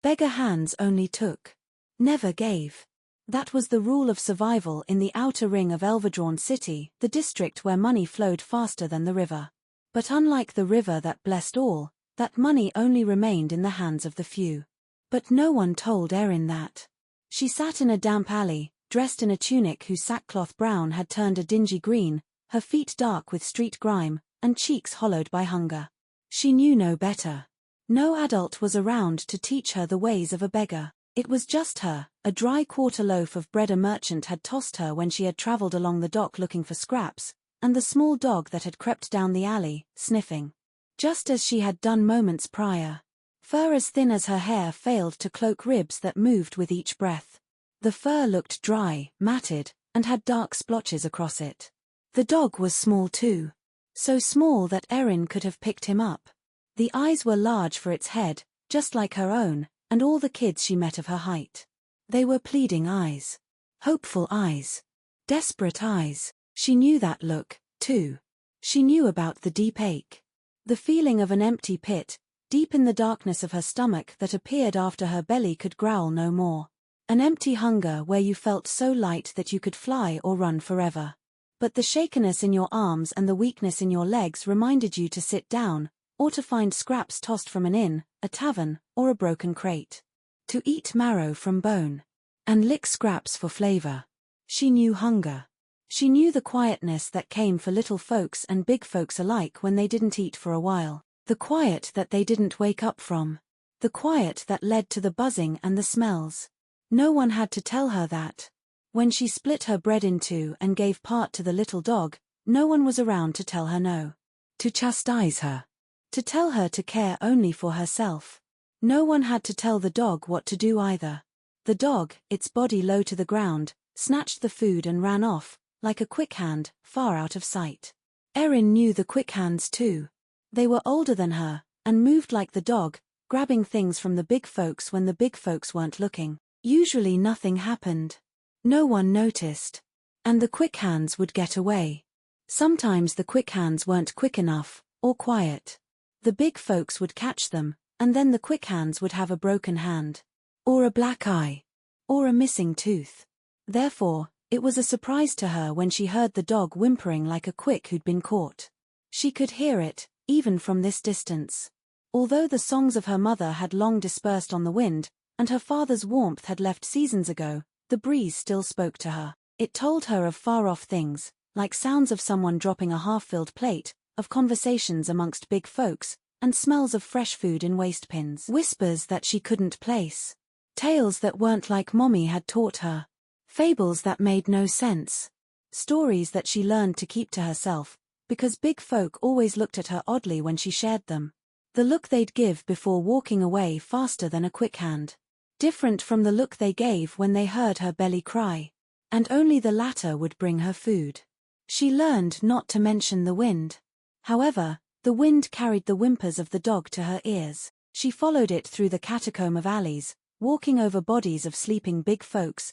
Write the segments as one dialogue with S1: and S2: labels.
S1: Beggar hands only took, never gave. That was the rule of survival in the outer ring of Elverdrawn City, the district where money flowed faster than the river. But unlike the river that blessed all, that money only remained in the hands of the few. But no one told Erynn that. She sat in a damp alley, dressed in a tunic whose sackcloth brown had turned a dingy green, her feet dark with street grime, and cheeks hollowed by hunger. She knew no better. No adult was around to teach her the ways of a beggar. It was just her, a dry quarter loaf of bread a merchant had tossed her when she had traveled along the dock looking for scraps, and the small dog that had crept down the alley, sniffing. Just as she had done moments prior. Fur as thin as her hair failed to cloak ribs that moved with each breath. The fur looked dry, matted, and had dark splotches across it. The dog was small too. So small that Erynn could have picked him up. The eyes were large for its head, just like her own, and all the kids she met of her height. They were pleading eyes. Hopeful eyes. Desperate eyes. She knew that look, too. She knew about the deep ache. The feeling of an empty pit, deep in the darkness of her stomach that appeared after her belly could growl no more. An empty hunger where you felt so light that you could fly or run forever. But the shakiness in your arms and the weakness in your legs reminded you to sit down, or to find scraps tossed from an inn, a tavern, or a broken crate. To eat marrow from bone. And lick scraps for flavor. She knew hunger. She knew the quietness that came for little folks and big folks alike when they didn't eat for a while. The quiet that they didn't wake up from. The quiet that led to the buzzing and the smells. No one had to tell her that. When she split her bread in two and gave part to the little dog, no one was around to tell her no. To chastise her. To tell her to care only for herself. No one had to tell the dog what to do either. The dog, its body low to the ground, snatched the food and ran off, like a quick hand, far out of sight. Erynn knew the quick hands too. They were older than her, and moved like the dog, grabbing things from the big folks when the big folks weren't looking. Usually nothing happened. No one noticed. And the quick hands would get away. Sometimes the quick hands weren't quick enough, or quiet. The big folks would catch them, and then the quick hands would have a broken hand. Or a black eye. Or a missing tooth. Therefore, it was a surprise to her when she heard the dog whimpering like a quick who'd been caught. She could hear it, even from this distance. Although the songs of her mother had long dispersed on the wind, and her father's warmth had left seasons ago, the breeze still spoke to her. It told her of far-off things, like sounds of someone dropping a half-filled plate, of conversations amongst big folks, and smells of fresh food in waste pins. Whispers that she couldn't place. Tales that weren't like Mommy had taught her. Fables that made no sense. Stories that she learned to keep to herself, because big folk always looked at her oddly when she shared them. The look they'd give before walking away faster than a quick hand. Different from the look they gave when they heard her belly cry. And only the latter would bring her food. She learned not to mention the wind. However, the wind carried the whimpers of the dog to her ears. She followed it through the catacomb of alleys, walking over bodies of sleeping big folks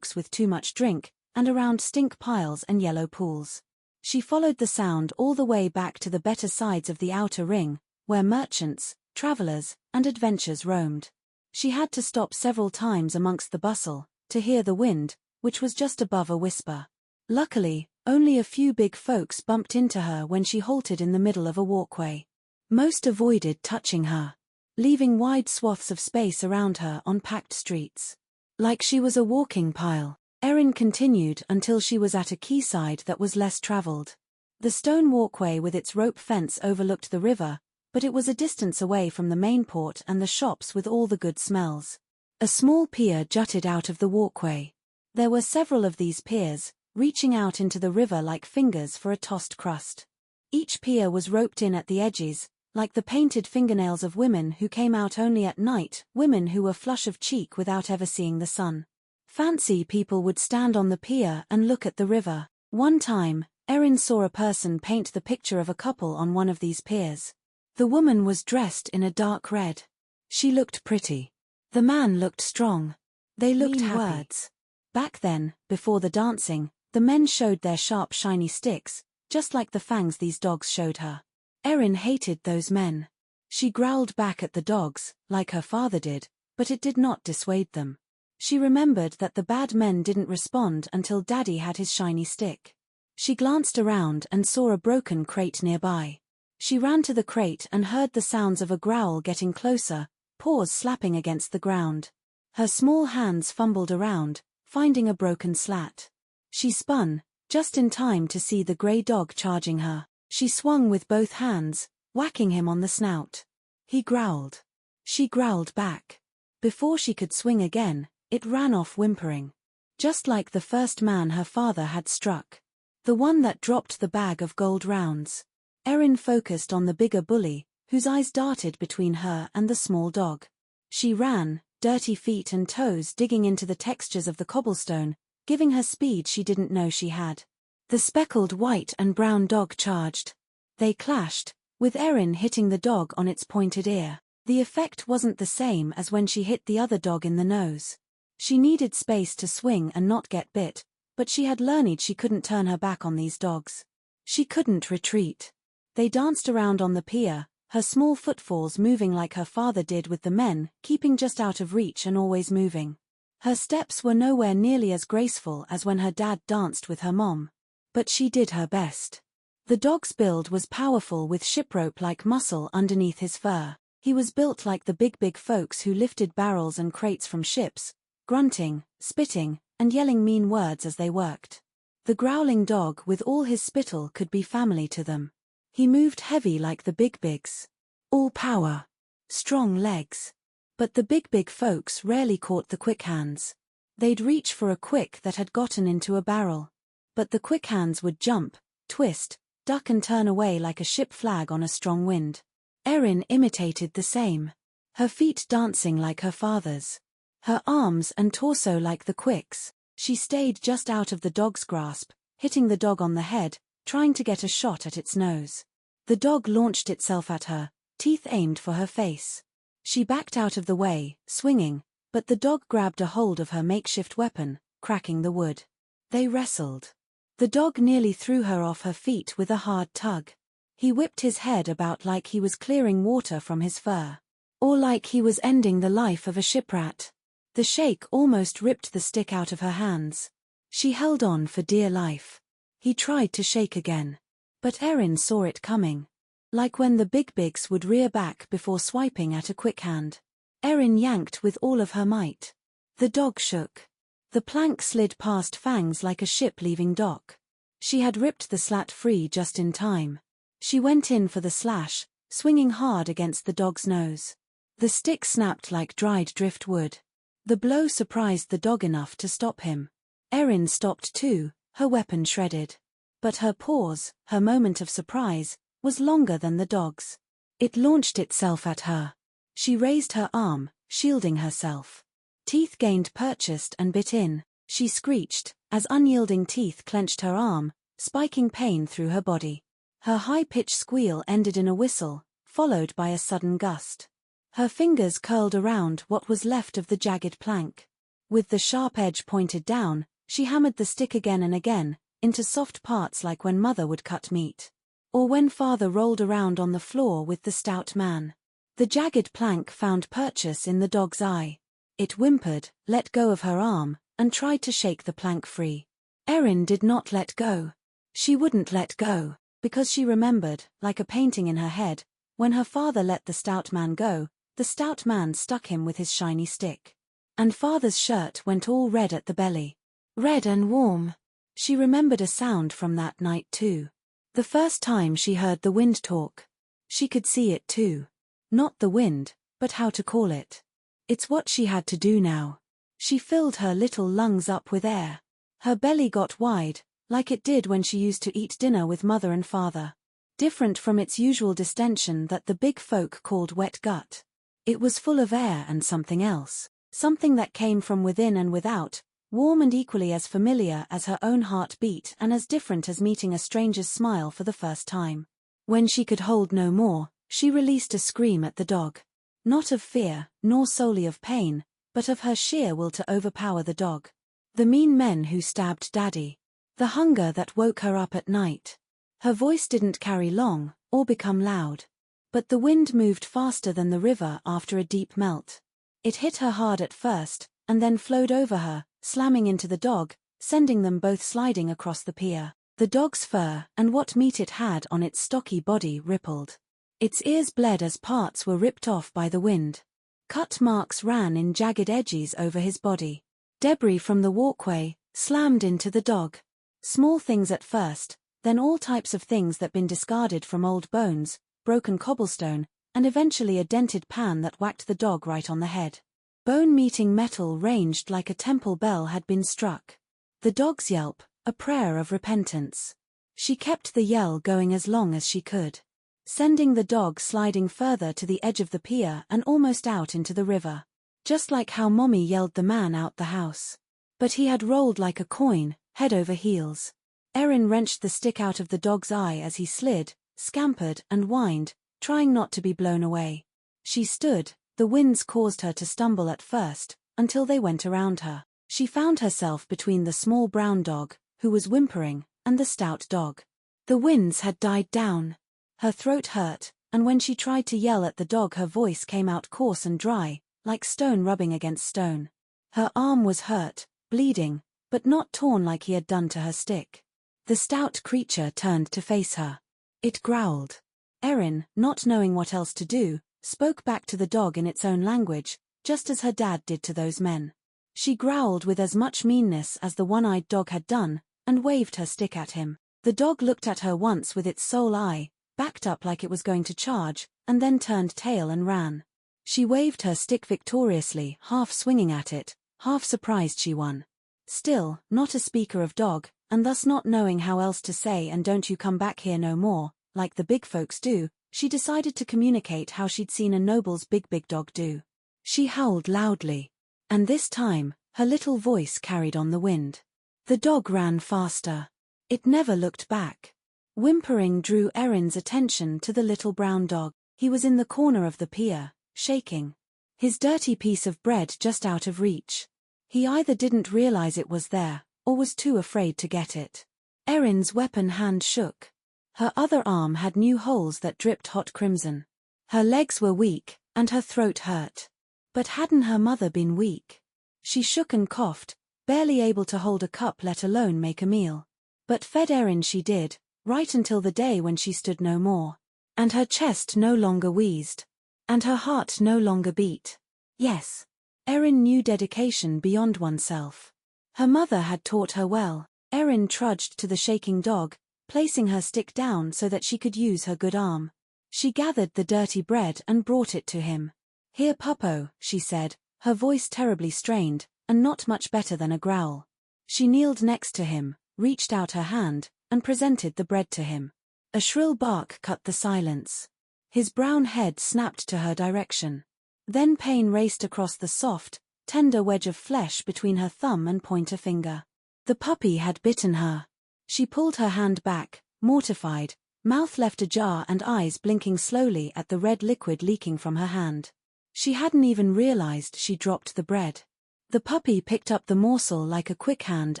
S1: with too much drink, and around stink piles and yellow pools. She followed the sound all the way back to the better sides of the outer ring, where merchants, travelers, and adventurers roamed. She had to stop several times amongst the bustle, to hear the wind, which was just above a whisper. Luckily, only a few big folks bumped into her when she halted in the middle of a walkway. Most avoided touching her, leaving wide swaths of space around her on packed streets. Like she was a walking pile, Erynn continued until she was at a quayside that was less traveled. The stone walkway with its rope fence overlooked the river, but it was a distance away from the main port and the shops with all the good smells. A small pier jutted out of the walkway. There were several of these piers, reaching out into the river like fingers for a tossed crust. Each pier was roped in at the edges, like the painted fingernails of women who came out only at night, women who were flush of cheek without ever seeing the sun. Fancy people would stand on the pier and look at the river. One time, Erynn saw a person paint the picture of a couple on one of these piers. The woman was dressed in a dark red. She looked pretty. The man looked strong. They looked happy. Words. Back then, before the dancing, the men showed their sharp shiny sticks, just like the fangs these dogs showed her. Erynn hated those men. She growled back at the dogs, like her father did, But it did not dissuade them. She remembered that the bad men didn't respond until Daddy had his shiny stick. She glanced around and saw a broken crate nearby. She ran to the crate and heard the sounds of a growl getting closer, paws slapping against the ground. Her small hands fumbled around, finding a broken slat. She spun, just in time to see the grey dog charging her. She swung with both hands, whacking him on the snout. He growled. She growled back. Before she could swing again, it ran off whimpering. Just like the first man her father had struck. The one that dropped the bag of gold rounds. Erynn focused on the bigger bully, whose eyes darted between her and the small dog. She ran, dirty feet and toes digging into the textures of the cobblestone, giving her speed she didn't know she had. The speckled white and brown dog charged. They clashed, with Erynn hitting the dog on its pointed ear. The effect wasn't the same as when she hit the other dog in the nose. She needed space to swing and not get bit, but she had learned she couldn't turn her back on these dogs. She couldn't retreat. They danced around on the pier, her small footfalls moving like her father did with the men, keeping just out of reach and always moving. Her steps were nowhere nearly as graceful as when her dad danced with her mom. But she did her best. The dog's build was powerful with shiprope-like muscle underneath his fur. He was built like the big folks who lifted barrels and crates from ships, grunting, spitting, and yelling mean words as they worked. The growling dog with all his spittle could be family to them. He moved heavy like the bigs. All power. Strong legs. But the big folks rarely caught the quick hands. They'd reach for a quick that had gotten into a barrel. But the quick hands would jump, twist, duck and turn away like a ship flag on a strong wind. Erynn imitated the same. Her feet dancing like her father's. Her arms and torso like the quick's. She stayed just out of the dog's grasp, hitting the dog on the head, trying to get a shot at its nose. The dog launched itself at her, teeth aimed for her face. She backed out of the way, swinging, but the dog grabbed a hold of her makeshift weapon, cracking the wood. They wrestled. The dog nearly threw her off her feet with a hard tug. He whipped his head about like he was clearing water from his fur. Or like he was ending the life of a shiprat. The shake almost ripped the stick out of her hands. She held on for dear life. He tried to shake again. But Erynn saw it coming. Like when the bigs would rear back before swiping at a quick hand. Erynn yanked with all of her might. The dog shook. The plank slid past fangs like a ship leaving dock. She had ripped the slat free just in time. She went in for the slash, swinging hard against the dog's nose. The stick snapped like dried driftwood. The blow surprised the dog enough to stop him. Erynn stopped too, her weapon shredded. But her pause, her moment of surprise, was longer than the dog's. It launched itself at her. She raised her arm, shielding herself. Teeth gained purchased and bit in. She screeched, as unyielding teeth clenched her arm, spiking pain through her body. Her high-pitched squeal ended in a whistle, followed by a sudden gust. Her fingers curled around what was left of the jagged plank. With the sharp edge pointed down, she hammered the stick again and again, into soft parts like when mother would cut meat. Or when father rolled around on the floor with the stout man. The jagged plank found purchase in the dog's eye. It whimpered, let go of her arm, and tried to shake the plank free. Erynn did not let go. She wouldn't let go, because she remembered, like a painting in her head, when her father let the stout man go, the stout man stuck him with his shiny stick. And father's shirt went all red at the belly. Red and warm. She remembered a sound from that night too. The first time she heard the wind talk. She could see it too. Not the wind, but how to call it. It's what she had to do now. She filled her little lungs up with air. Her belly got wide, like it did when she used to eat dinner with mother and father. Different from its usual distension that the big folk called wet gut. It was full of air and something else, something that came from within and without, warm and equally as familiar as her own heartbeat and as different as meeting a stranger's smile for the first time. When she could hold no more, she released a scream at the dog. Not of fear, nor solely of pain, but of her sheer will to overpower the dog. The mean men who stabbed Daddy. The hunger that woke her up at night. Her voice didn't carry long, or become loud. But the wind moved faster than the river after a deep melt. It hit her hard at first, and then flowed over her, slamming into the dog, sending them both sliding across the pier. The dog's fur, and what meat it had on its stocky body, rippled. Its ears bled as parts were ripped off by the wind. Cut marks ran in jagged edges over his body. Debris from the walkway slammed into the dog. Small things at first, then all types of things that been discarded, from old bones, broken cobblestone, and eventually a dented pan that whacked the dog right on the head. Bone meeting metal ranged like a temple bell had been struck. The dog's yelp, a prayer of repentance. She kept the yell going as long as she could, sending the dog sliding further to the edge of the pier and almost out into the river. Just like how Mommy yelled the man out the house. But he had rolled like a coin, head over heels. Erynn wrenched the stick out of the dog's eye as he slid, scampered and whined, trying not to be blown away. She stood, the winds caused her to stumble at first, until they went around her. She found herself between the small brown dog, who was whimpering, and the stout dog. The winds had died down. Her throat hurt, and when she tried to yell at the dog her voice came out coarse and dry, like stone rubbing against stone. Her arm was hurt, bleeding, but not torn like he had done to her stick. The stout creature turned to face her. It growled. Erynn, not knowing what else to do, spoke back to the dog in its own language, just as her dad did to those men. She growled with as much meanness as the one-eyed dog had done, and waved her stick at him. The dog looked at her once with its sole eye, backed up like it was going to charge, and then turned tail and ran. She waved her stick victoriously, half swinging at it, half surprised she won. Still, not a speaker of dog, and thus not knowing how else to say "and don't you come back here no more," like the big folks do, she decided to communicate how she'd seen a noble's big dog do. She howled loudly. And this time, her little voice carried on the wind. The dog ran faster. It never looked back. Whimpering drew Erynn's attention to the little brown dog. He was in the corner of the pier, shaking. His dirty piece of bread just out of reach. He either didn't realize it was there, or was too afraid to get it. Erynn's weapon hand shook. Her other arm had new holes that dripped hot crimson. Her legs were weak, and her throat hurt. But hadn't her mother been weak? She shook and coughed, barely able to hold a cup let alone make a meal. But fed Erynn she did, right until the day when she stood no more. And her chest no longer wheezed. And her heart no longer beat. Yes. Erynn knew dedication beyond oneself. Her mother had taught her well. Erynn trudged to the shaking dog, placing her stick down so that she could use her good arm. She gathered the dirty bread and brought it to him. "Here, Puppo," she said, her voice terribly strained, and not much better than a growl. She kneeled next to him, reached out her hand, and presented the bread to him. A shrill bark cut the silence. His brown head snapped to her direction. Then pain raced across the soft, tender wedge of flesh between her thumb and pointer finger. The puppy had bitten her. She pulled her hand back, mortified, mouth left ajar and eyes blinking slowly at the red liquid leaking from her hand. She hadn't even realized she dropped the bread. The puppy picked up the morsel like a quick hand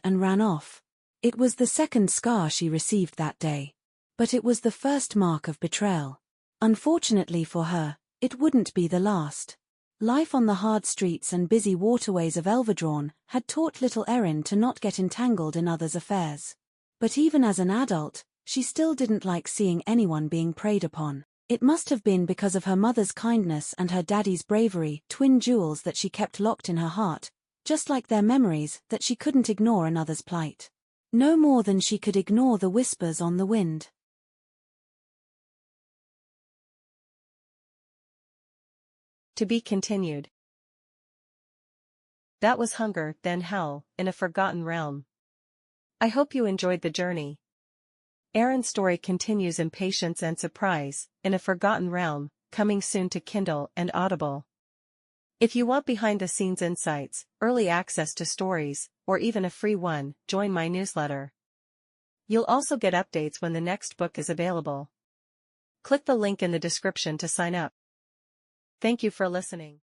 S1: and ran off. It was the second scar she received that day. But it was the first mark of betrayal. Unfortunately for her, it wouldn't be the last. Life on the hard streets and busy waterways of Elverdrawn had taught little Erynn to not get entangled in others' affairs. But even as an adult, she still didn't like seeing anyone being preyed upon. It must have been because of her mother's kindness and her daddy's bravery, twin jewels that she kept locked in her heart, just like their memories, that she couldn't ignore another's plight. No more than she could ignore the whispers on the wind.
S2: To be continued. That was Hunger, Then Howl, in a Forgotten Realm. I hope you enjoyed the journey. Erynn's story continues in Patience and Surprise, in a Forgotten Realm, coming soon to Kindle and Audible. If you want behind-the-scenes insights, early access to stories, or even a free one, join my newsletter. You'll also get updates when the next book is available. Click the link in the description to sign up. Thank you for listening.